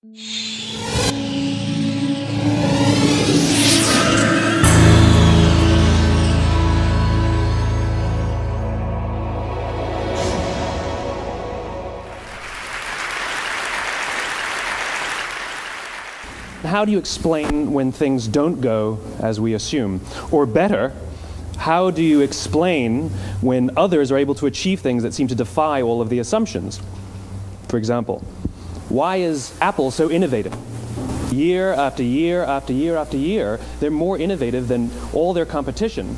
How do you explain when things don't go as we assume? Or better, how do you explain when others are able to achieve things that seem to defy all of the assumptions? For example, why is Apple so innovative? Year after year after year after year, they're more innovative than all their competition.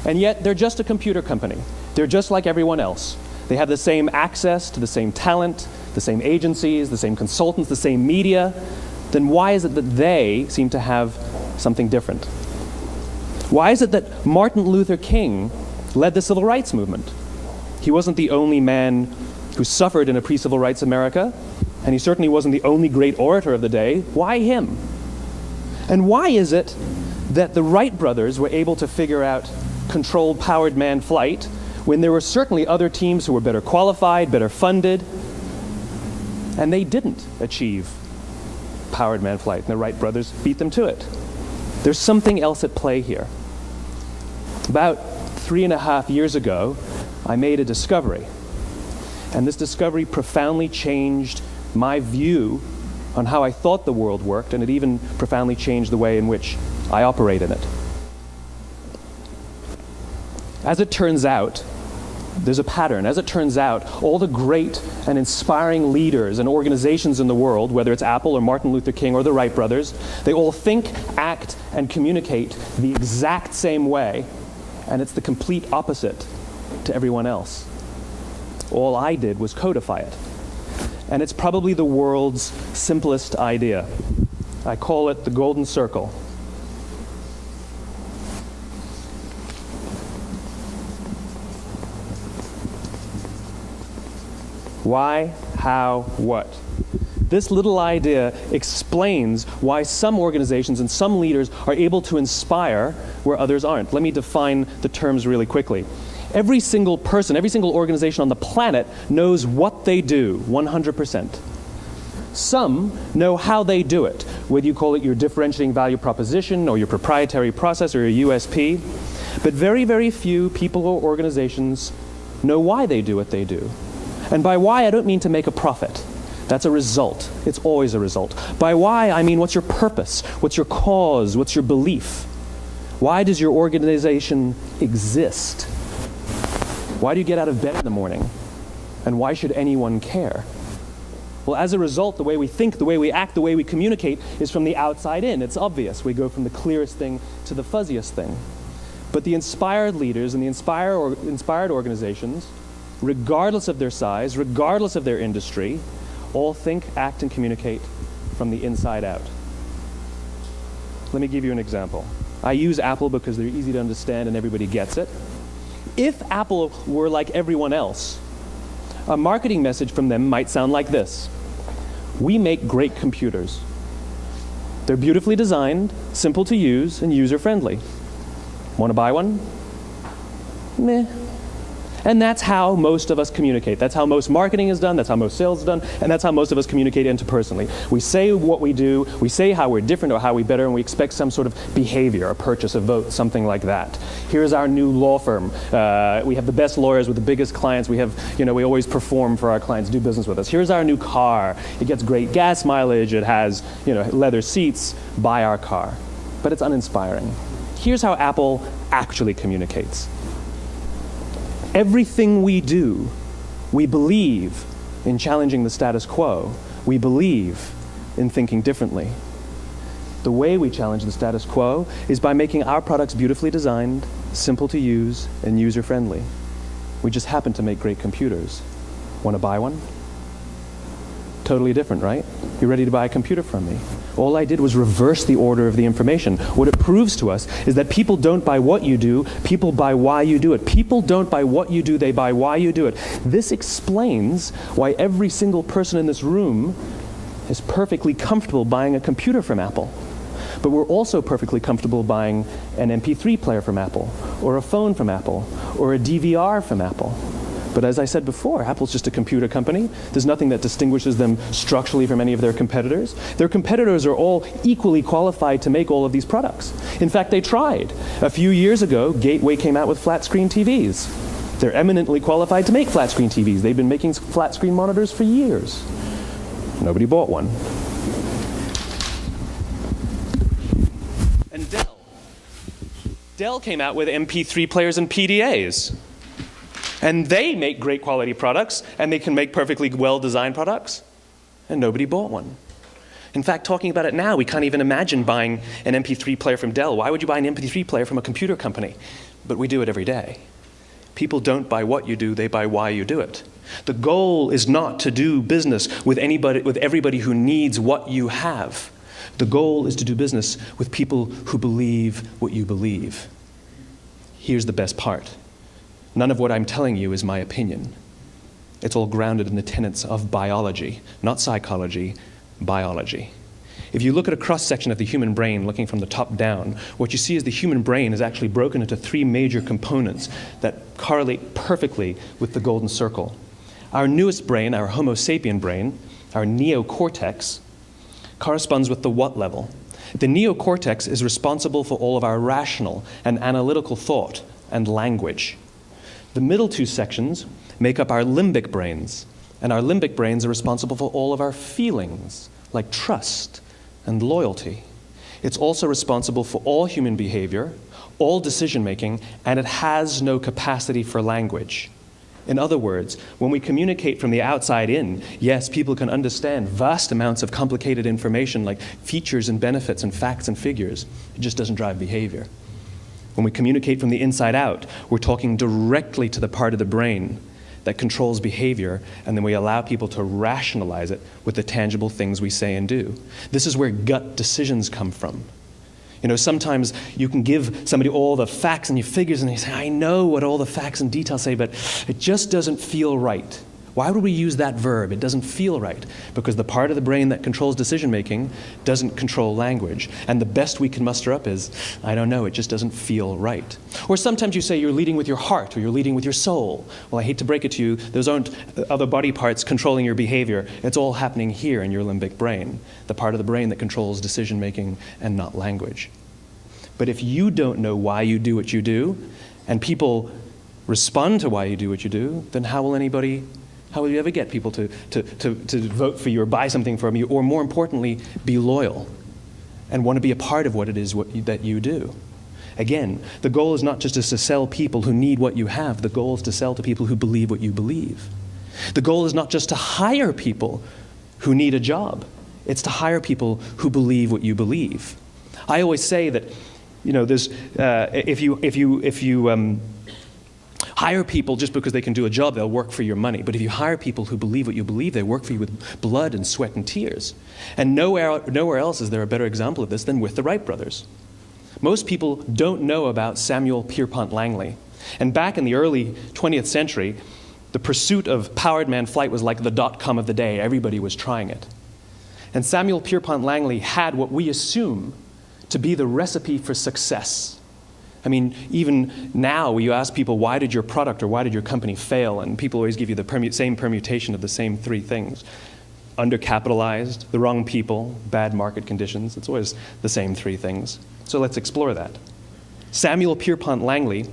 And yet, they're just a computer company. They're just like everyone else. They have the same access to the same talent, the same agencies, the same consultants, the same media. Then why is it that they seem to have something different? Why is it that Martin Luther King led the civil rights movement? He wasn't the only man who suffered in a pre-civil rights America, and he certainly wasn't the only great orator of the day. Why him? And why is it that the Wright brothers were able to figure out controlled powered manned flight when there were certainly other teams who were better qualified, better funded, and they didn't achieve powered manned flight, and the Wright brothers beat them to it? There's something else at play here. About 3.5 years ago, I made a discovery, and this discovery profoundly changed my view on how I thought the world worked, and it even profoundly changed the way in which I operate in it. As it turns out, there's a pattern. As it turns out, all the great and inspiring leaders and organizations in the world, whether it's Apple or Martin Luther King or the Wright brothers, they all think, act, and communicate the exact same way, and it's the complete opposite to everyone else. All I did was codify it. And it's probably the world's simplest idea. I call it the golden circle. Why, how, what? This little idea explains why some organizations and some leaders are able to inspire where others aren't. Let me define the terms really quickly. Every single person, every single organization on the planet knows what they do, 100%. Some know how they do it, whether you call it your differentiating value proposition or your proprietary process or your USP. But very, very few people or organizations know why they do what they do. And by why, I don't mean to make a profit. That's a result. It's always a result. By why, I mean what's your purpose? What's your cause? What's your belief? Why does your organization exist? Why do you get out of bed in the morning? And why should anyone care? Well, as a result, the way we think, the way we act, the way we communicate is from the outside in. It's obvious. We go from the clearest thing to the fuzziest thing. But the inspired leaders and the inspired organizations, regardless of their size, regardless of their industry, all think, act, and communicate from the inside out. Let me give you an example. I use Apple because they're easy to understand and everybody gets it. If Apple were like everyone else, a marketing message from them might sound like this. We make great computers. They're beautifully designed, simple to use, and user-friendly. Want to buy one? Meh. And that's how most of us communicate. That's how most marketing is done, that's how most sales is done, and that's how most of us communicate interpersonally. We say what we do, we say how we're different or how we're better, and we expect some sort of behavior, a purchase, a vote, something like that. Here's our new law firm. We have the best lawyers with the biggest clients. We have, we always perform for our clients, do business with us. Here's our new car. It gets great gas mileage. It has, leather seats. Buy our car. But it's uninspiring. Here's how Apple actually communicates. Everything we do, we believe in challenging the status quo. We believe in thinking differently. The way we challenge the status quo is by making our products beautifully designed, simple to use, and user-friendly. We just happen to make great computers. Want to buy one? Totally different, right? You're ready to buy a computer from me. All I did was reverse the order of the information. What it proves to us is that people don't buy what you do, people buy why you do it. People don't buy what you do, they buy why you do it. This explains why every single person in this room is perfectly comfortable buying a computer from Apple. But we're also perfectly comfortable buying an MP3 player from Apple, or a phone from Apple, or a DVR from Apple. But as I said before, Apple's just a computer company. There's nothing that distinguishes them structurally from any of their competitors. Their competitors are all equally qualified to make all of these products. In fact, they tried. A few years ago, Gateway came out with flat screen TVs. They're eminently qualified to make flat screen TVs. They've been making flat screen monitors for years. Nobody bought one. And Dell came out with MP3 players and PDAs. And they make great quality products, and they can make perfectly well-designed products, and nobody bought one. In fact, talking about it now, we can't even imagine buying an MP3 player from Dell. Why would you buy an MP3 player from a computer company? But we do it every day. People don't buy what you do, they buy why you do it. The goal is not to do business with everybody who needs what you have. The goal is to do business with people who believe what you believe. Here's the best part. None of what I'm telling you is my opinion. It's all grounded in the tenets of biology, not psychology, biology. If you look at a cross-section of the human brain, looking from the top down, what you see is the human brain is actually broken into three major components that correlate perfectly with the golden circle. Our newest brain, our Homo sapien brain, our neocortex, corresponds with the what level. The neocortex is responsible for all of our rational and analytical thought and language. The middle two sections make up our limbic brains, and our limbic brains are responsible for all of our feelings, like trust and loyalty. It's also responsible for all human behavior, all decision-making, and it has no capacity for language. In other words, when we communicate from the outside in, yes, people can understand vast amounts of complicated information like features and benefits and facts and figures. It just doesn't drive behavior. When we communicate from the inside out, we're talking directly to the part of the brain that controls behavior, and then we allow people to rationalize it with the tangible things we say and do. This is where gut decisions come from. You know, sometimes you can give somebody all the facts and your figures, and they say, I know what all the facts and details say, but it just doesn't feel right. Why would we use that verb? It doesn't feel right. Because the part of the brain that controls decision-making doesn't control language. And the best we can muster up is, I don't know, it just doesn't feel right. Or sometimes you say you're leading with your heart or you're leading with your soul. Well, I hate to break it to you, those aren't other body parts controlling your behavior. It's all happening here in your limbic brain, the part of the brain that controls decision-making and not language. But if you don't know why you do what you do, and people respond to why you do what you do, then how will you ever get people to vote for you or buy something from you, or more importantly, be loyal and want to be a part of what it is that you do? Again, the goal is not just to sell people who need what you have. The goal is to sell to people who believe what you believe. The goal is not just to hire people who need a job. It's to hire people who believe what you believe. I always say that, you know, there's if you hire people just because they can do a job, they'll work for your money. But if you hire people who believe what you believe, they work for you with blood and sweat and tears. And nowhere else is there a better example of this than with the Wright brothers. Most people don't know about Samuel Pierpont Langley. And back in the early 20th century, the pursuit of powered man flight was like the dot-com of the day. Everybody was trying it. And Samuel Pierpont Langley had what we assume to be the recipe for success. I mean, even now, you ask people, why did your product or why did your company fail? And people always give you the same permutation of the same three things. Undercapitalized, the wrong people, bad market conditions. It's always the same three things. So let's explore that. Samuel Pierpont Langley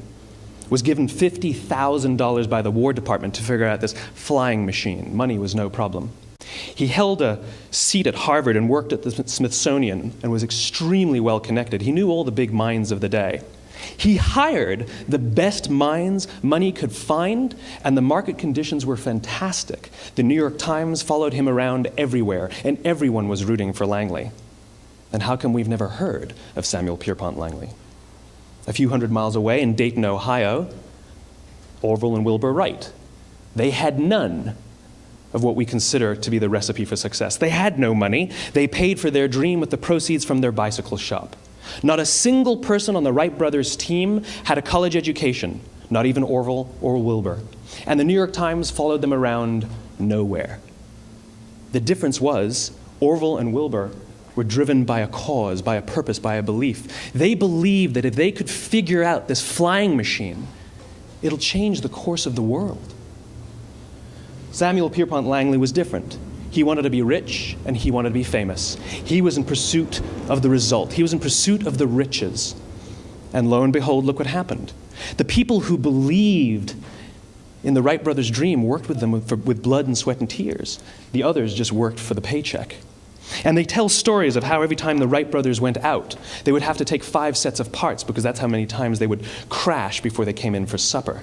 was given $50,000 by the War Department to figure out this flying machine. Money was no problem. He held a seat at Harvard and worked at the Smithsonian and was extremely well connected. He knew all the big minds of the day. He hired the best minds money could find, and the market conditions were fantastic. The New York Times followed him around everywhere, and everyone was rooting for Langley. And how come we've never heard of Samuel Pierpont Langley? A few hundred miles away in Dayton, Ohio, Orville and Wilbur Wright. They had none of what we consider to be the recipe for success. They had no money. They paid for their dream with the proceeds from their bicycle shop. Not a single person on the Wright brothers' team had a college education, not even Orville or Wilbur. And the New York Times followed them around nowhere. The difference was Orville and Wilbur were driven by a cause, by a purpose, by a belief. They believed that if they could figure out this flying machine, it'll change the course of the world. Samuel Pierpont Langley was different. He wanted to be rich, and he wanted to be famous. He was in pursuit of the result. He was in pursuit of the riches. And lo and behold, look what happened. The people who believed in the Wright brothers' dream worked with them with blood and sweat and tears. The others just worked for the paycheck. And they tell stories of how every time the Wright brothers went out, they would have to take 5 sets of parts because that's how many times they would crash before they came in for supper.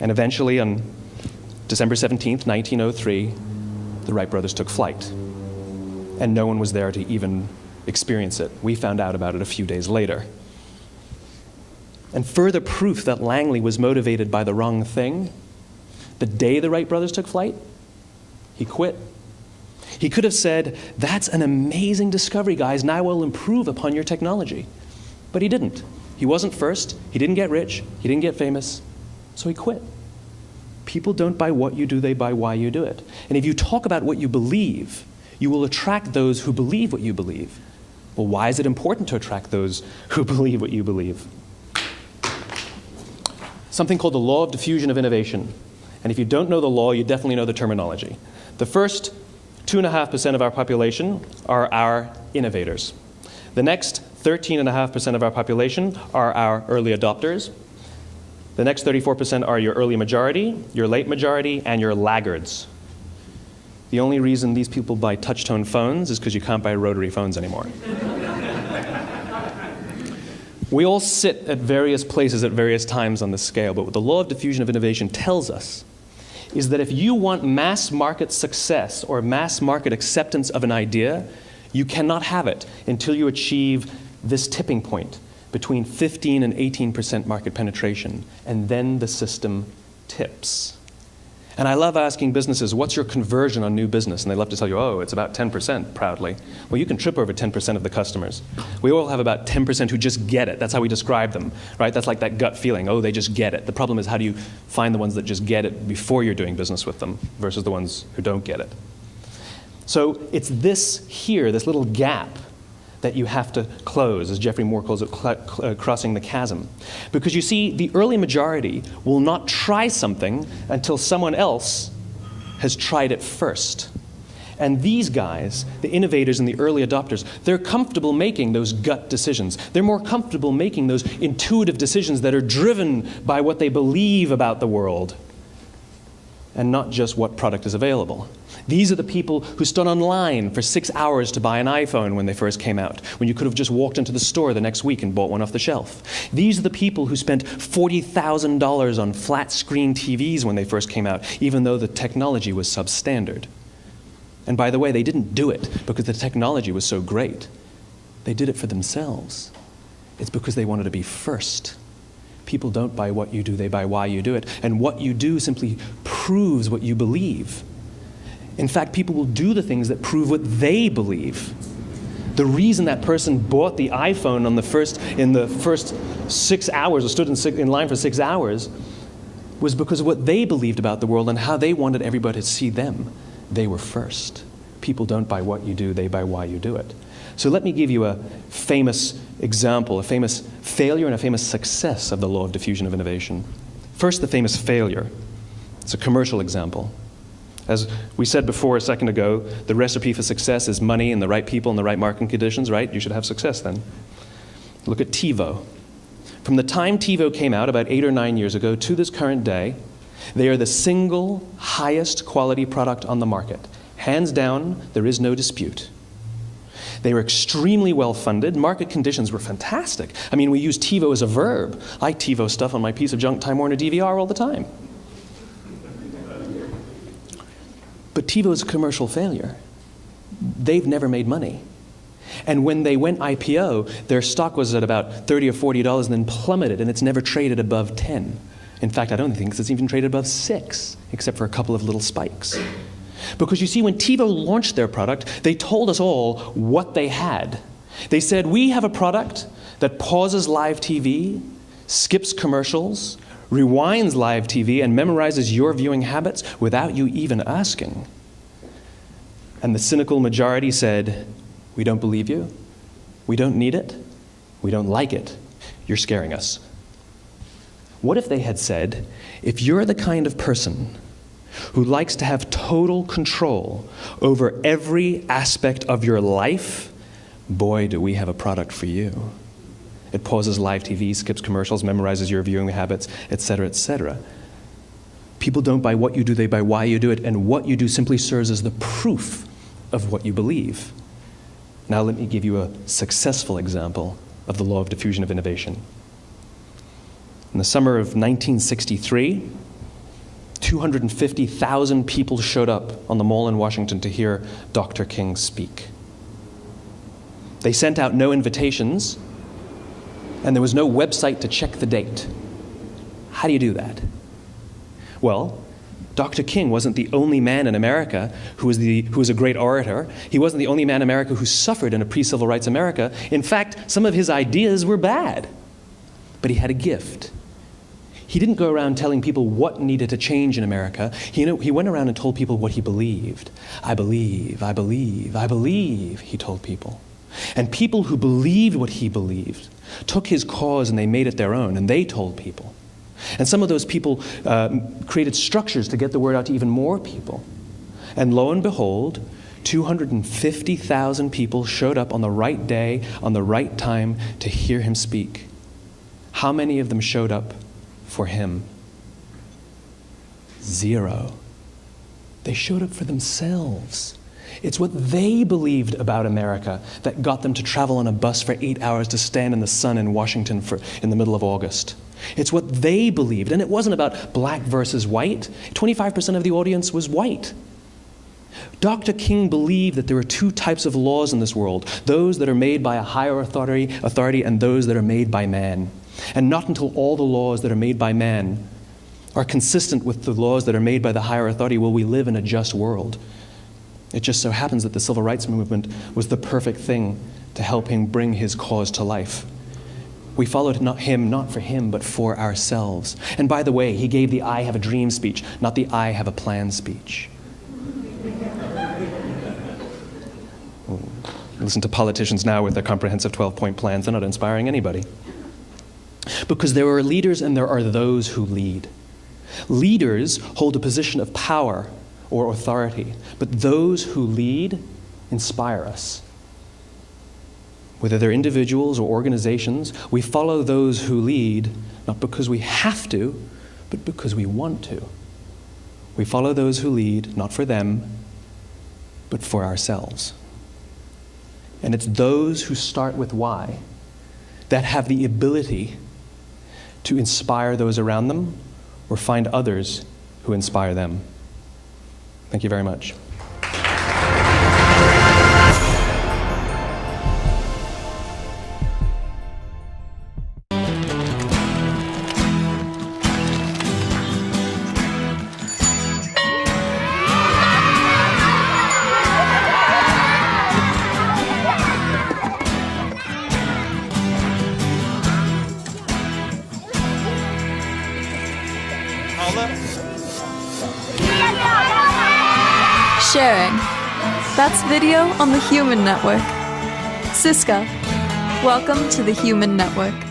And eventually, on December 17th, 1903, the Wright brothers took flight. And no one was there to even experience it. We found out about it a few days later. And further proof that Langley was motivated by the wrong thing, the day the Wright brothers took flight, he quit. He could have said, "That's an amazing discovery, guys. Now we'll improve upon your technology." But he didn't. He wasn't first. He didn't get rich. He didn't get famous. So he quit. People don't buy what you do, they buy why you do it. And if you talk about what you believe, you will attract those who believe what you believe. Well, why is it important to attract those who believe what you believe? Something called the law of diffusion of innovation. And if you don't know the law, you definitely know the terminology. The first 2.5% of our population are our innovators. The next 13.5% of our population are our early adopters. The next 34% are your early majority, your late majority, and your laggards. The only reason these people buy touch-tone phones is because you can't buy rotary phones anymore. We all sit at various places at various times on the scale, but what the law of diffusion of innovation tells us is that if you want mass market success or mass market acceptance of an idea, you cannot have it until you achieve this tipping point between 15 and 18% market penetration, and then the system tips. And I love asking businesses, what's your conversion on new business? And they love to tell you, oh, it's about 10% proudly. Well, you can trip over 10% of the customers. We all have about 10% who just get it. That's how we describe them, right? That's like that gut feeling, oh, they just get it. The problem is, how do you find the ones that just get it before you're doing business with them versus the ones who don't get it? So it's this here, this little gap, that you have to close, as Geoffrey Moore calls it, crossing the chasm. Because you see, the early majority will not try something until someone else has tried it first. And these guys, the innovators and the early adopters, they're comfortable making those gut decisions. They're more comfortable making those intuitive decisions that are driven by what they believe about the world and not just what product is available. These are the people who stood online for 6 hours to buy an iPhone when they first came out, when you could have just walked into the store the next week and bought one off the shelf. These are the people who spent $40,000 on flat-screen TVs when they first came out, even though the technology was substandard. And by the way, they didn't do it because the technology was so great. They did it for themselves. It's because they wanted to be first. People don't buy what you do, they buy why you do it. And what you do simply proves what you believe. In fact, people will do the things that prove what they believe. The reason that person bought the iPhone in the first 6 hours, or stood in line for 6 hours, was because of what they believed about the world and how they wanted everybody to see them. They were first. People don't buy what you do, they buy why you do it. So let me give you a famous example, a famous failure and a famous success of the law of diffusion of innovation. First, the famous failure. It's a commercial example. As we said before a second ago, the recipe for success is money and the right people and the right marketing conditions, right? You should have success then. Look at TiVo. From the time TiVo came out about 8 or 9 years ago to this current day, they are the single highest quality product on the market. Hands down, there is no dispute. They were extremely well funded. Market conditions were fantastic. I mean, we use TiVo as a verb. I TiVo stuff on my piece of junk Time Warner DVR all the time. But TiVo is a commercial failure. They've never made money. And when they went IPO, their stock was at about $30 or $40 and then plummeted, and it's never traded above 10. In fact, I don't think it's even traded above 6, except for a couple of little spikes. Because you see, when TiVo launched their product, they told us all what they had. They said, we have a product that pauses live TV, skips commercials, rewinds live TV, and memorizes your viewing habits without you even asking. And the cynical majority said, we don't believe you, we don't need it, we don't like it, you're scaring us. What if they had said, if you're the kind of person who likes to have total control over every aspect of your life, boy, do we have a product for you. It pauses live TV, skips commercials, memorizes your viewing habits, etc., etc. People don't buy what you do, they buy why you do it, and what you do simply serves as the proof of what you believe. Now let me give you a successful example of the law of diffusion of innovation. In the summer of 1963, 250,000 people showed up on the Mall in Washington to hear Dr. King speak. They sent out no invitations, and there was no website to check the date. How do you do that? Well, Dr. King wasn't the only man in America who was a great orator. He wasn't the only man in America who suffered in a pre-civil rights America. In fact, some of his ideas were bad, but he had a gift. He didn't go around telling people what needed to change in America. He went around and told people what he believed. I believe, I believe, I believe, he told people. And people who believed what he believed took his cause and they made it their own, and they told people. And some of those people created structures to get the word out to even more people. And lo and behold, 250,000 people showed up on the right day, on the right time to hear him speak. How many of them showed up for him? 0. They showed up for themselves. It's what they believed about America that got them to travel on a bus for 8 hours to stand in the sun in Washington in the middle of August. It's what they believed, and it wasn't about black versus white. 25% of the audience was white. Dr. King believed that there are 2 types of laws in this world, those that are made by a higher authority and those that are made by man. And not until all the laws that are made by man are consistent with the laws that are made by the higher authority will we live in a just world. It just so happens that the civil rights movement was the perfect thing to help him bring his cause to life. We followed him not for him, but for ourselves. And by the way, he gave the I have a dream speech, not the I have a plan speech. Listen to politicians now with their comprehensive 12-point plans. They're not inspiring anybody. Because there are leaders and there are those who lead. Leaders hold a position of power or authority, but those who lead inspire us. Whether they're individuals or organizations, we follow those who lead not because we have to, but because we want to. We follow those who lead not for them, but for ourselves. And it's those who start with why that have the ability to inspire those around them or find others who inspire them. Thank you very much. Sharing. That's video on the Human Network. Siska, welcome to the Human Network.